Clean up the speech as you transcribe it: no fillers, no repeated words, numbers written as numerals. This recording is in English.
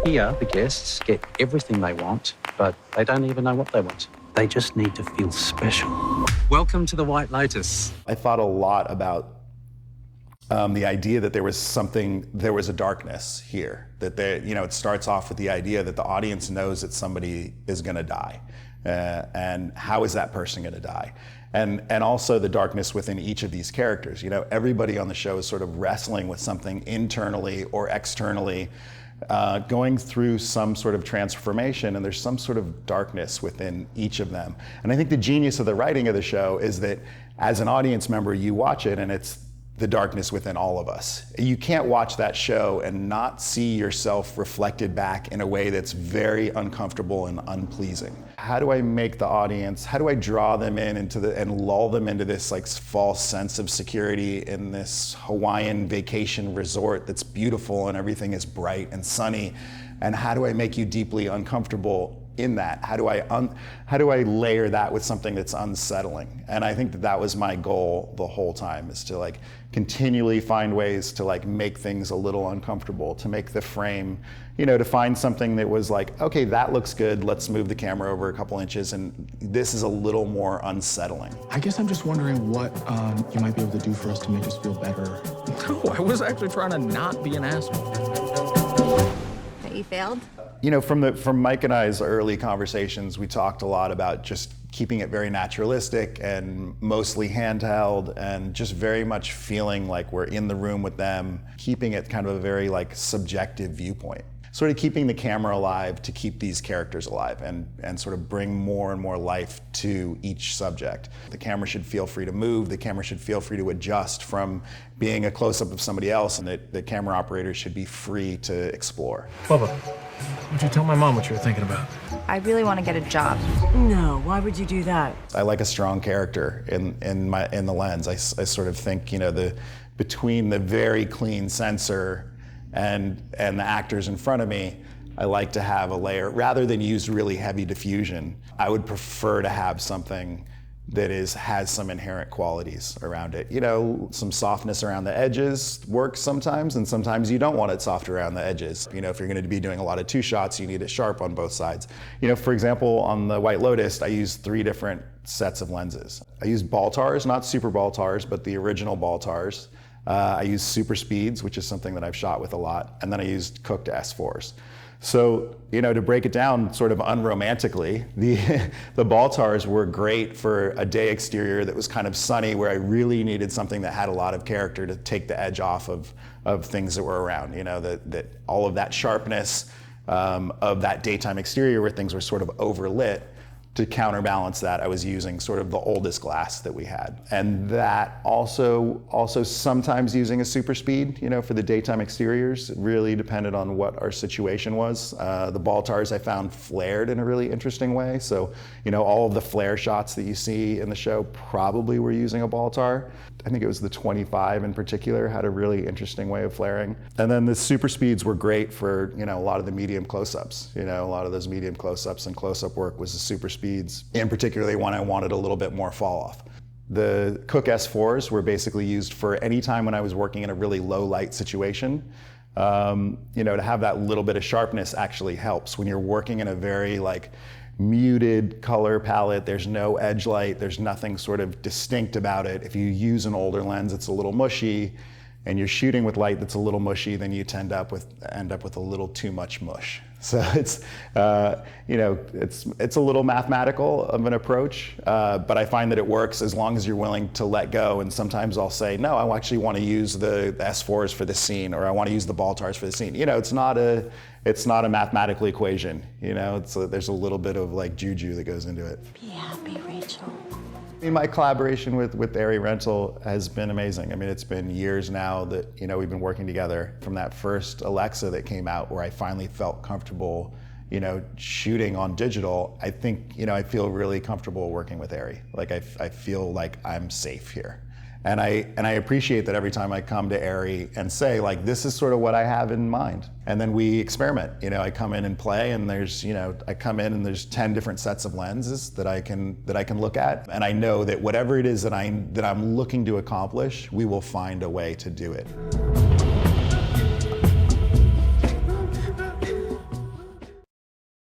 Here, the guests get everything they want, but they don't even know what they want. They just need to feel special. Welcome to the White Lotus. I thought a lot about the idea that there was a darkness here. That it starts off with the idea that the audience knows that somebody is going to die, and how is that person going to die, and also the darkness within each of these characters. Everybody on the show is sort of wrestling with something internally or externally, going through some sort of transformation, and there's some sort of darkness within each of them. And I think the genius of the writing of the show is that as an audience member, you watch it and it's the darkness within all of us. You can't watch that show and not see yourself reflected back in a way that's very uncomfortable and unpleasing. How do I make the audience, how do I draw them in and lull them into this like false sense of security in this Hawaiian vacation resort that's beautiful and everything is bright and sunny? And how do I make you deeply uncomfortable in that? How do I layer that with something that's unsettling? And I think that was my goal the whole time, is to like continually find ways to like make things a little uncomfortable, to make the frame, to find something that was like, okay, that looks good, let's move the camera over a couple inches, and this is a little more unsettling. I guess I'm just wondering what you might be able to do for us to make us feel better. No, I was actually trying to not be an asshole. That you failed? From Mike and I's early conversations, we talked a lot about just keeping it very naturalistic and mostly handheld, and just very much feeling like we're in the room with them, keeping it kind of a very like subjective viewpoint. Sort of keeping the camera alive to keep these characters alive and sort of bring more and more life to each subject. The camera should feel free to move, the camera should feel free to adjust from being a close-up of somebody else, and the camera operator should be free to explore. Bubba, why'd you tell my mom what you were thinking about? I really want to get a job. No, why would you do that? I like a strong character in the lens. I sort of think, between the very clean censor and the actors in front of me, I like to have a layer. Rather than use really heavy diffusion, I would prefer to have something that has some inherent qualities around it. Some softness around the edges works sometimes, and sometimes you don't want it soft around the edges. If you're going to be doing a lot of two shots, you need it sharp on both sides. For example, on the White Lotus, I used 3 different sets of lenses. I used Baltars, not super Baltars, but the original Baltars. I used super speeds, which is something that I've shot with a lot, and then I used cooked S4s. So, to break it down sort of unromantically, the Baltars were great for a day exterior that was kind of sunny, where I really needed something that had a lot of character to take the edge off of things that were around, that all of that sharpness of that daytime exterior where things were sort of overlit. To counterbalance that, I was using sort of the oldest glass that we had. And that also sometimes using a super speed, for the daytime exteriors. It really depended on what our situation was. The Baltars I found flared in a really interesting way. So, all of the flare shots that you see in the show probably were using a Baltar. I think it was the 25 in particular had a really interesting way of flaring. And then the super speeds were great for, a lot of the medium close-ups. A lot of those medium close-ups and close-up work was the super speeds, and particularly when I wanted a little bit more fall off. The Cook S4s were basically used for any time when I was working in a really low light situation. To have that little bit of sharpness actually helps when you're working in a very muted color palette. There's no edge light, there's nothing sort of distinct about it. If you use an older lens, it's a little mushy, and you're shooting with light that's a little mushy, then you end up with a little too much mush. So it's it's a little mathematical of an approach, but I find that it works as long as you're willing to let go. And sometimes I'll say, no, I actually want to use the S4s for this scene, or I want to use the Baltars for the scene. It's not a mathematical equation. There's a little bit of juju that goes into it. Be happy, Rachel. My collaboration with ARRI Rental has been amazing. It's been years now that we've been working together. From that first Alexa that came out, where I finally felt comfortable, shooting on digital. I think I feel really comfortable working with ARRI. I feel like I'm safe here. And I appreciate that every time I come to ARRI and say, this is sort of what I have in mind. And then we experiment. I come in and play, and there's 10 different sets of lenses that I can look at. And I know that whatever it is that I'm looking to accomplish, we will find a way to do it.